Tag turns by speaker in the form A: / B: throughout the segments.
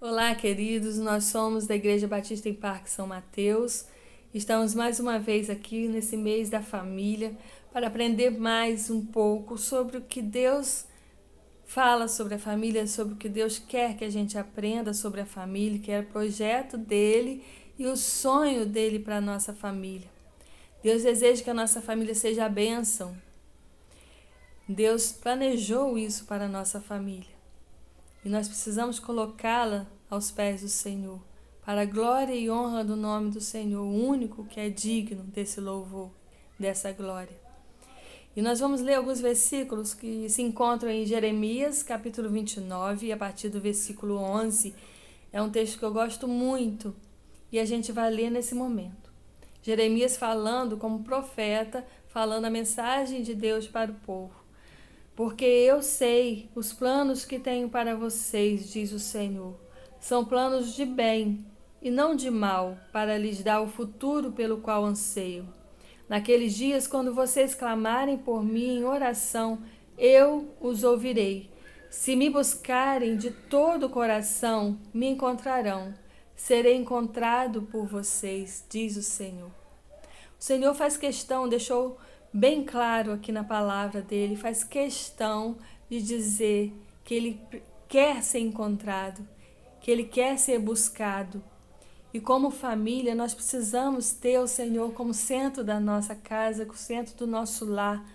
A: Olá, queridos, nós somos da Igreja Batista em Parque São Mateus. Estamos mais uma vez aqui nesse mês da família para aprender mais um pouco sobre o que Deus fala sobre a família, sobre o que Deus quer que a gente aprenda sobre a família, que é o projeto dele e o sonho dele para a nossa família. Deus deseja que a nossa família seja a bênção. Deus planejou isso para a nossa família. E nós precisamos colocá-la aos pés do Senhor, para a glória e honra do nome do Senhor, o único que é digno desse louvor, dessa glória. E nós vamos ler alguns versículos que se encontram em Jeremias, capítulo 29, a partir do versículo 11. É um texto que eu gosto muito e a gente vai ler nesse momento. Jeremias falando como profeta, falando a mensagem de Deus para o povo. Porque eu sei os planos que tenho para vocês, diz o Senhor. São planos de bem e não de mal, para lhes dar o futuro pelo qual anseio. Naqueles dias, quando vocês clamarem por mim em oração, eu os ouvirei. Se me buscarem de todo o coração, me encontrarão. Serei encontrado por vocês, diz o Senhor. O Senhor faz questão, deixou bem claro aqui na palavra dele, faz questão de dizer que ele quer ser encontrado, que ele quer ser buscado. E como família, nós precisamos ter o Senhor como centro da nossa casa, como centro do nosso lar.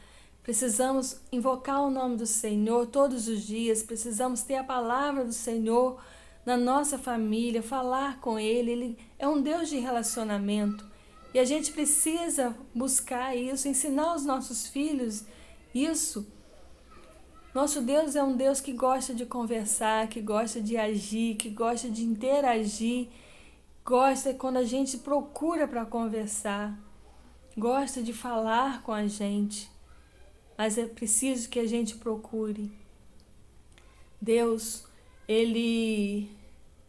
A: Precisamos invocar o nome do Senhor todos os dias, precisamos ter a palavra do Senhor na nossa família, falar com Ele. Ele é um Deus de relacionamento. E a gente precisa buscar isso, ensinar os nossos filhos isso. Nosso Deus é um Deus que gosta de conversar, que gosta de agir, que gosta de interagir, gosta quando a gente procura para conversar, gosta de falar com a gente, mas é preciso que a gente procure. Deus, Ele,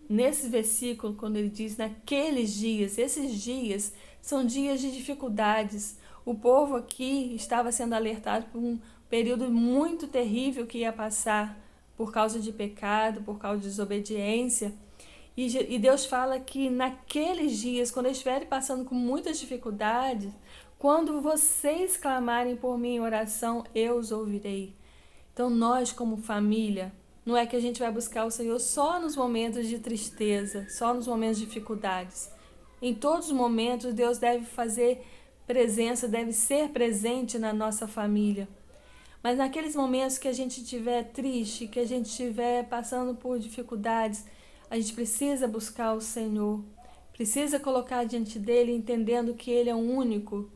A: nesse versículo, quando Ele diz naqueles dias, esses dias são dias de dificuldades. O povo aqui estava sendo alertado por um período muito terrível que ia passar por causa de pecado, por causa de desobediência. E Deus fala que naqueles dias, quando eles estiverem passando com muitas dificuldades, quando vocês clamarem por mim em oração, eu os ouvirei. Então nós, como família, não é que a gente vai buscar o Senhor só nos momentos de tristeza, só nos momentos de dificuldades. Em todos os momentos, Deus deve fazer presença, deve ser presente na nossa família. Mas naqueles momentos que a gente estiver triste, que a gente estiver passando por dificuldades, a gente precisa buscar o Senhor. Precisa colocar diante dele, entendendo que Ele é o único,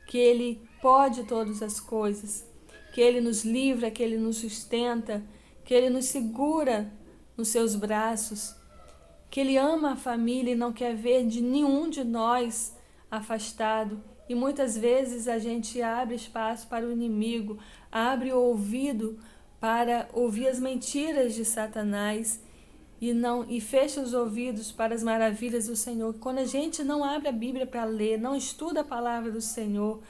A: que Ele pode todas as coisas, que Ele nos livra, que Ele nos sustenta, que Ele nos segura nos seus braços, que Ele ama a família e não quer ver de nenhum de nós afastado. E muitas vezes a gente abre espaço para o inimigo, abre o ouvido para ouvir as mentiras de Satanás e fecha os ouvidos para as maravilhas do Senhor. Quando a gente não abre a Bíblia para ler, não estuda a palavra do Senhor,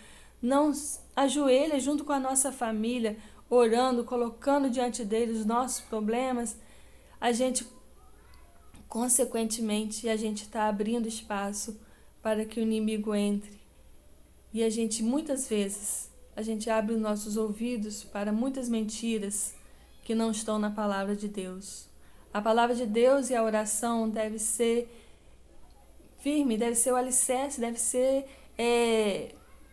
A: não ajoelha junto com a nossa família, orando, colocando diante dele os nossos problemas, a gente, consequentemente, a gente está abrindo espaço para que o inimigo entre. E a gente, muitas vezes, a gente abre os nossos ouvidos para muitas mentiras que não estão na palavra de Deus. A palavra de Deus e a oração deve ser firme, deve ser o alicerce, deve ser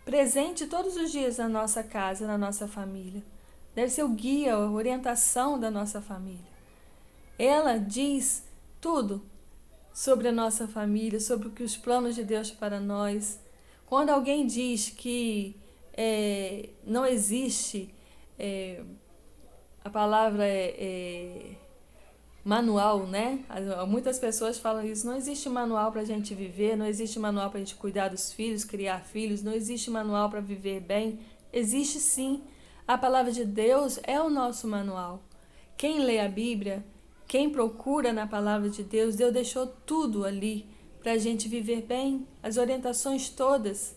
A: presente todos os dias na nossa casa, na nossa família. Deve ser o guia, a orientação da nossa família. Ela diz tudo sobre a nossa família, sobre o que os planos de Deus para nós. Quando alguém diz que não existe, a palavra manual, né? Muitas pessoas falam isso, não existe manual para a gente viver, não existe manual para a gente cuidar dos filhos, criar filhos, não existe manual para viver bem. Existe sim. A palavra de Deus é o nosso manual. Quem lê a Bíblia, quem procura na palavra de Deus, Deus deixou tudo ali para a gente viver bem, as orientações todas,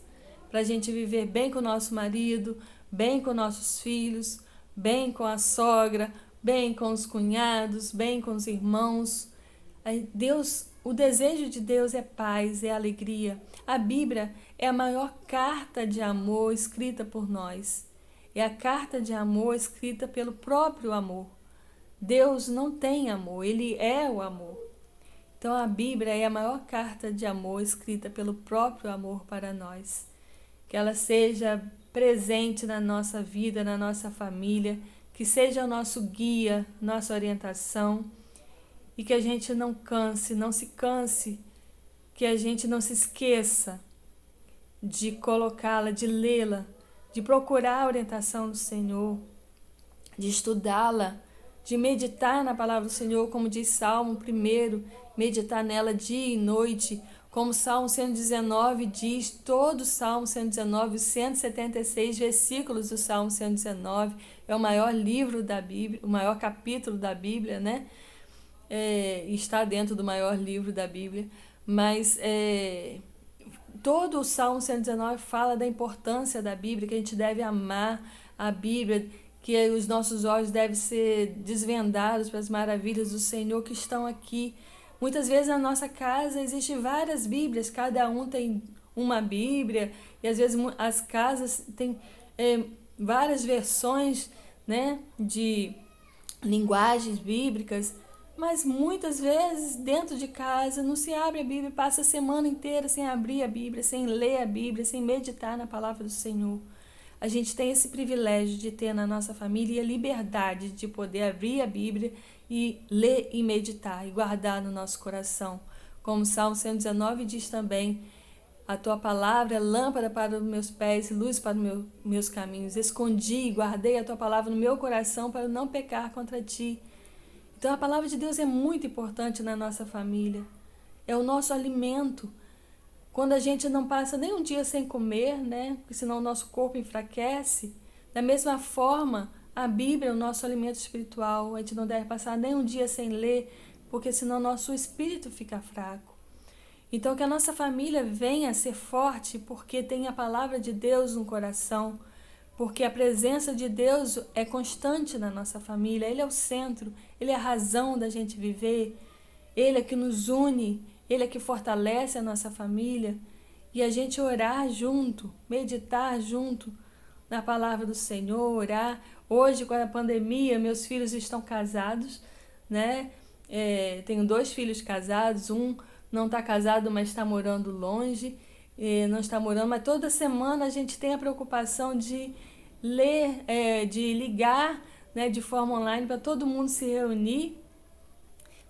A: para a gente viver bem com o nosso marido, bem com nossos filhos, bem com a sogra, bem com os cunhados, bem com os irmãos. Deus, o desejo de Deus é paz, é alegria. A Bíblia é a maior carta de amor escrita por nós. É a carta de amor escrita pelo próprio amor. Deus não tem amor, Ele é o amor. Então a Bíblia é a maior carta de amor escrita pelo próprio amor para nós. Que ela seja presente na nossa vida, na nossa família, que seja o nosso guia, nossa orientação, e que a gente não se canse, que a gente não se esqueça de colocá-la, de lê-la, de procurar a orientação do Senhor, de estudá-la, de meditar na palavra do Senhor, como diz Salmo 1, meditar nela dia e noite, como Salmo 119 diz, todo o Salmo 119, os 176 versículos do Salmo 119, é o maior livro da Bíblia, o maior capítulo da Bíblia, né? Está dentro do maior livro da Bíblia, mas todo o Salmo 119 fala da importância da Bíblia, que a gente deve amar a Bíblia, que os nossos olhos devem ser desvendados para as maravilhas do Senhor que estão aqui. Muitas vezes na nossa casa existem várias Bíblias, cada um tem uma Bíblia, e às vezes as casas têm várias versões, né, de linguagens bíblicas, mas muitas vezes dentro de casa não se abre a Bíblia, passa a semana inteira sem abrir a Bíblia, sem ler a Bíblia, sem meditar na palavra do Senhor. A gente tem esse privilégio de ter na nossa família a liberdade de poder abrir a Bíblia e ler e meditar e guardar no nosso coração. Como o Salmo 119 diz também, a tua palavra é lâmpada para os meus pés, luz para os meus caminhos. Escondi e guardei a tua palavra no meu coração para não pecar contra ti. Então a palavra de Deus é muito importante na nossa família. É o nosso alimento. Quando a gente não passa nem um dia sem comer, né? Porque senão o nosso corpo enfraquece. Da mesma forma, a Bíblia é o nosso alimento espiritual. A gente não deve passar nem um dia sem ler, porque senão o nosso espírito fica fraco. Então que a nossa família venha a ser forte porque tem a palavra de Deus no coração, porque a presença de Deus é constante na nossa família. Ele é o centro, Ele é a razão da gente viver, Ele é que nos une, Ele é que fortalece a nossa família. E a gente orar junto, meditar junto na palavra do Senhor, orar. Hoje, com a pandemia, meus filhos estão casados, né? Tenho 2 filhos casados, um não está casado, mas está morando longe, não está morando, mas toda semana a gente tem a preocupação de ler, de ligar, né, de forma online para todo mundo se reunir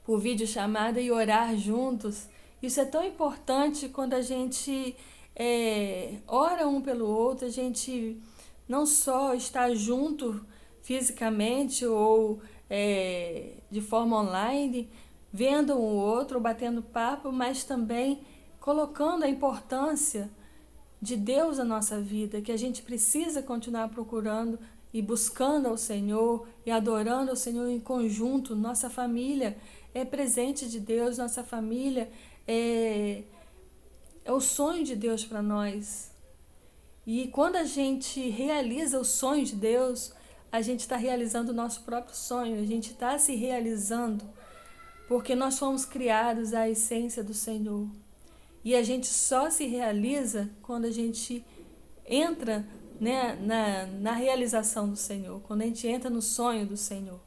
A: por videochamada e orar juntos. Isso é tão importante quando a gente ora um pelo outro, a gente não só está junto fisicamente ou de forma online, vendo um outro, batendo papo, mas também colocando a importância de Deus na nossa vida, que a gente precisa continuar procurando e buscando ao Senhor e adorando ao Senhor em conjunto. Nossa família é presente de Deus, nossa família é o sonho de Deus para nós. E quando a gente realiza o sonho de Deus, a gente está realizando o nosso próprio sonho, a gente está se realizando, porque nós fomos criados à essência do Senhor. E a gente só se realiza quando a gente entra, né, na realização do Senhor, quando a gente entra no sonho do Senhor.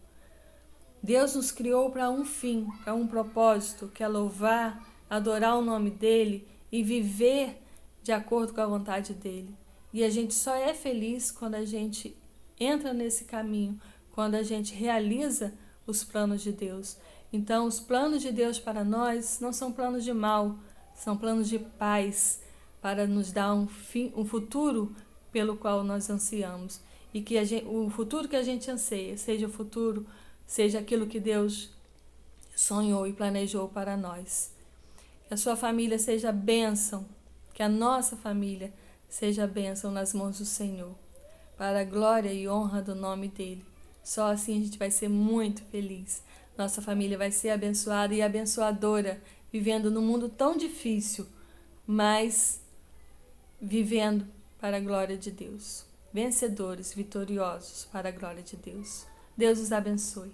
A: Deus nos criou para um fim, para um propósito, que é louvar, adorar o nome dEle e viver de acordo com a vontade dEle. E a gente só é feliz quando a gente entra nesse caminho, quando a gente realiza os planos de Deus. Então, os planos de Deus para nós não são planos de mal, são planos de paz, para nos dar um futuro pelo qual nós ansiamos. E que o futuro que a gente anseia seja aquilo que Deus sonhou e planejou para nós. Que a sua família seja bênção, que a nossa família seja bênção nas mãos do Senhor, para a glória e honra do nome dEle. Só assim a gente vai ser muito feliz. Nossa família vai ser abençoada e abençoadora, vivendo num mundo tão difícil, mas vivendo para a glória de Deus. Vencedores, vitoriosos para a glória de Deus. Deus os abençoe.